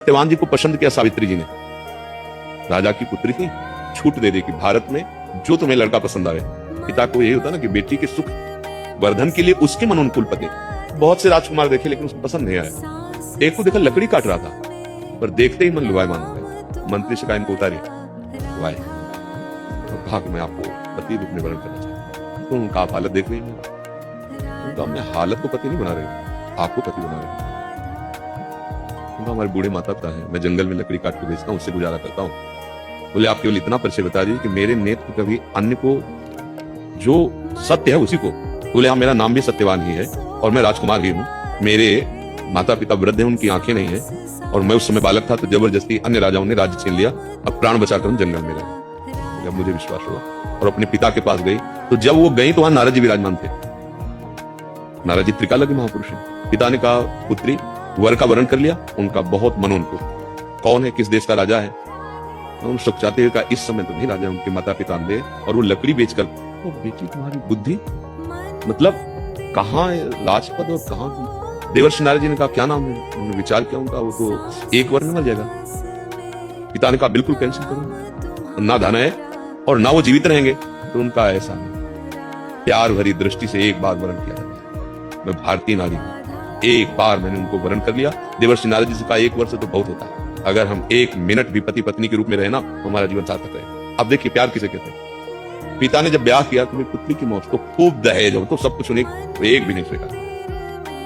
सत्यवान जी को पसंद किया सावित्री जी ने। राजा की पुत्री थी, छूट दे दी कि भारत में जो तुम्हें लड़का पसंद आए। पिता को यही होता ना कि बेटी के सुख वर्धन के लिए उसके मनोनुकूल पति। बहुत से राजकुमार देखे लेकिन उसको पसंद नहीं आया। एक को देखा लकड़ी काट रहा था, पर देखते ही मन लुभायमान हो गया। मंत्री से कहा इनको उतारिए, और कहा कि मैं आपको पति रूप में वर्ण करना चाहता हूं। तो उनका आप हालत देख रही हैं, उनका मैं हालत को पति नहीं बना रही, आपको पति बना रही। हमारे बूढ़े माता पिता है, मैं जंगल में लकड़ी काट के बेचता हूँ, उससे गुजारा करता हूँ। बोले आप केवल इतना परिचय बता दीजिए कि मेरे नेत्र कभी अन्य को, जो सत्य है उसी को। बोले हाँ, मेरा नाम भी सत्यवान ही है और मैं राजकुमार ही हूँ। मेरे माता पिता वृद्ध हैं, उनकी आंखें नहीं है, और मैं उस समय बालक था तो जबरदस्ती अन्य राजाओं ने राज्य छीन लिया। अब प्राण बचाकर हम जंगल में रहे। जब मुझे विश्वास हुआ और अपने पिता के पास गई, तो जब वो गई तो वहां नारद जी विराजमान थे। नारद जी त्रिकाला के महापुरुष हैं। पिता ने कहा पुत्री वर का वर्ण कर लिया, उनका बहुत मनोनुकूल। कौन है, किस देश का राजा है? उन्होंने सुख चाहते हुए कहा इस समय तो नहीं राजा, उनके माता पिता अंधे और वो लकड़ी बेचकर। तो बेटी तुम्हारी बुद्धि मतलब कहाँ है राजपद और कहाँ? देवर्षि नारद जी ने कहा क्या नाम है? उन्होंने विचार किया, उनका वो तो एक वर्ण मर जाएगा। पिता ने कहा बिल्कुल कैंसिल करो, ना धन है और ना वो जीवित रहेंगे। तो उनका ऐसा नहीं, प्यार भरी दृष्टि से एक बार वर्ण किया जाता है। मैं भारतीय नारी हूं, एक बार मैंने उनको वर्ण कर लिया। देवर्षि नारद जी से कहा 1 वर्ष तो बहुत होता है, अगर हम 1 मिनट भी पति पत्नी के रूप में रहे ना तो हमारा जीवन सार्थक रहे। अब देखिए प्यार किसे कहते हैं। पिता ने जब ब्याह किया तो मेरी पुत्री की मौत, तो खूब दहेज हो तो सब कुछ उन्हें, तो एक भी नहीं स्वीकार।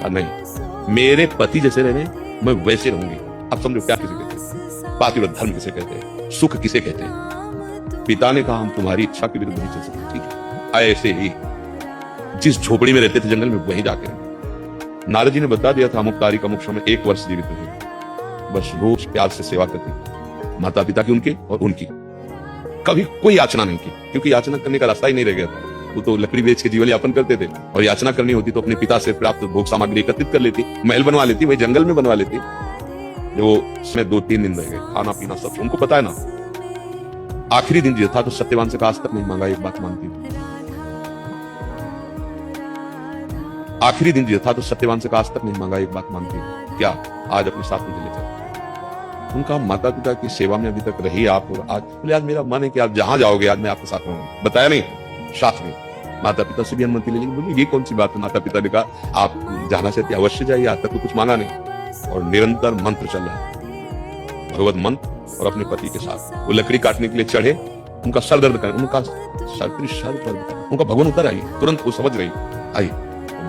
नहीं, मेरे पति जैसे रहने मैं वैसे रहूंगी। अब समझो प्यार किसे कहते हैं, पातिव्रत धर्म किसे कहते हैं, सुख किसे कहते हैं। पिता ने कहा हम तुम्हारी इच्छा के विरुद्ध नहीं चल सकते, ठीक है। ऐसे ही जिस झोपड़ी में रहते थे जंगल में, वहीं जाके रहे। नारद जी ने बता दिया था अमुक तारीख अमुक समय 1 वर्ष जीवित रहे। बस रोज प्यार से सेवा करती, माता पिता की उनके और उनकी। कभी कोई याचना नहीं की, क्योंकि याचना करने का रास्ता ही नहीं रह गया था। वो तो लकड़ी बेच के जीवन यापन करते थे, और याचना करनी होती तो अपने पिता से प्राप्त भोग सामग्री एकत्रित कर लेती, महल बनवा लेती, वही जंगल में बनवा लेती। जो उसमें 2-3 दिन रह गए, खाना पीना सब उनको पता है ना। आखिरी दिन जो था तो सत्यवान से कहा आज तक नहीं मांगा, एक बात मांगती हूँ। आखिरी दिन जो था तो सत्यवान से कहा आज तक नहीं मांगा, एक बात मांगती हूँ। क्या? आज अपने साथ मुझे ले चलो। उनका माता पिता की सेवा में अभी तक रही आप, और आज बोले आज मेरा मन है कि आप जहां जाओगे आज मैं आपके साथ रहूंगा। बताया नहीं, साथ में माता पिता से भी अनुमति ले ली। बोले ये कौन सी बात है? माता पिता ने कहा आप जाना चाहते अवश्य जाइए, आज तक तो कुछ मांगा नहीं। और निरंतर मंत्र चल रहा है, भगवत मंत्र। और अपने पति के साथ वो लकड़ी काटने के लिए चढ़े। उनका सर दर्द कर, उनका सर दर्द, उनका भगवान उतर आई, तुरंत वो समझ गई। आई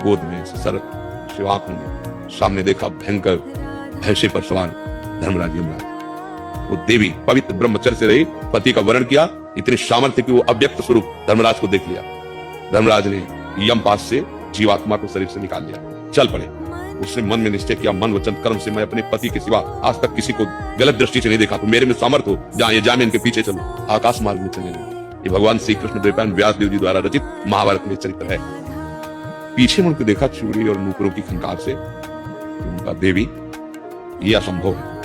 गोद में सर शिवाक ने सामने देखा भयंकर भैंसे पर सवार धर्मराज यमराज। वो देवी पवित्र ब्रह्मचर्य से रही, पति का वर्ण किया, इतने सामर्थ्य कि वो अव्यक्त स्वरूप धर्मराज को देख लिया। धर्मराज ने यमपाश से जीवात्मा को शरीर से निकाल लिया, चल पड़े। उसने मन में निश्चय किया मन वचन कर्म से मैं अपने पति के सिवा आज तक किसी को गलत दृष्टि से नहीं देखा, तो मेरे में सामर्थ्य हो जहां ये जाए इनके पीछे चलो, आकाश मार्ग में चले। ये भगवान श्री कृष्ण द्वैपायन व्यास देव जी द्वारा रचित महाभारत में चरित्र है। पीछे मुड़कर देखा चूड़ी और नूपुरों की खंकार से, उनका देवी ये असंभव है,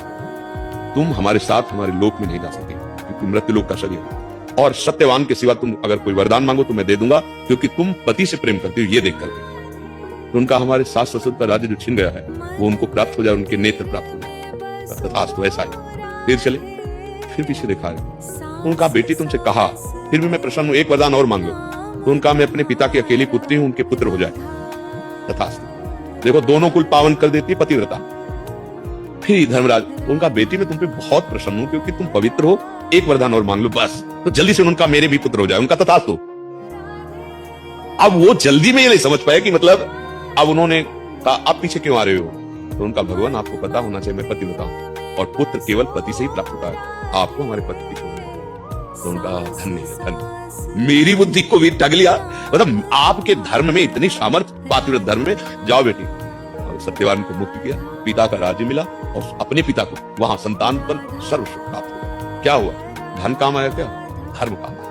तुम हमारे साथ हमारे लोक में नहीं जा सकते, क्योंकि मृत्यु लोक का शरीर है। और सत्यवान के सिवा तुम अगर कोई वरदान मांगो तो मैं दे दूंगा, क्योंकि तुम पति से प्रेम करते हो, ये देख करके। तो उनका हमारे सास ससुर का राज्य जो छिन गया है वो उनको प्राप्त हो जाए, उनके नेत्र प्राप्त हो जाए। तथास्तु ऐसा है। फिर चले, फिर पीछे देखा है। उनका बेटी तुमसे कहा, फिर भी मैं प्रसन्न हूं, एक वरदान और मांग लो। तो उनका मैं अपने पिता की अकेली पुत्री हूं, उनके पुत्र हो जाए। तथास्तु। देखो दोनों कुल पावन कर देती पतिव्रता। फिर धर्मराज, उनका बेटी में तुम पे बहुत प्रसन्न हूं, क्योंकि तुम पवित्र हो, एक वरदान और मांग लो बस, तो जल्दी से उनका मेरे भी पुत्र हो जाए। उनका तथास्तु। अब वो जल्दी में ये नहीं समझ पाए कि मतलब अब उन्होंने कहा आप पीछे क्यों आ रहे हो? तो उनका भगवान आपको पता होना चाहिए मैं पतिव्रता हूं, और पुत्र केवल पति से ही प्राप्त होता है, आपको हमारे पति की छोड़। तो उनका धन्य है, धन्य। मेरी बुद्धि को भी ठग लिया, मतलब आपके धर्म में इतनी सामर्थ्य, पातिव्रत धर्म में जाओ बेटी। और सत्यवान को मुक्त किया, पिता का राज्य मिला, और अपने पिता को वहां संतान पर सर्व सुख प्राप्त हुआ। क्या हुआ? धन काम आया क्या? धर्म काम।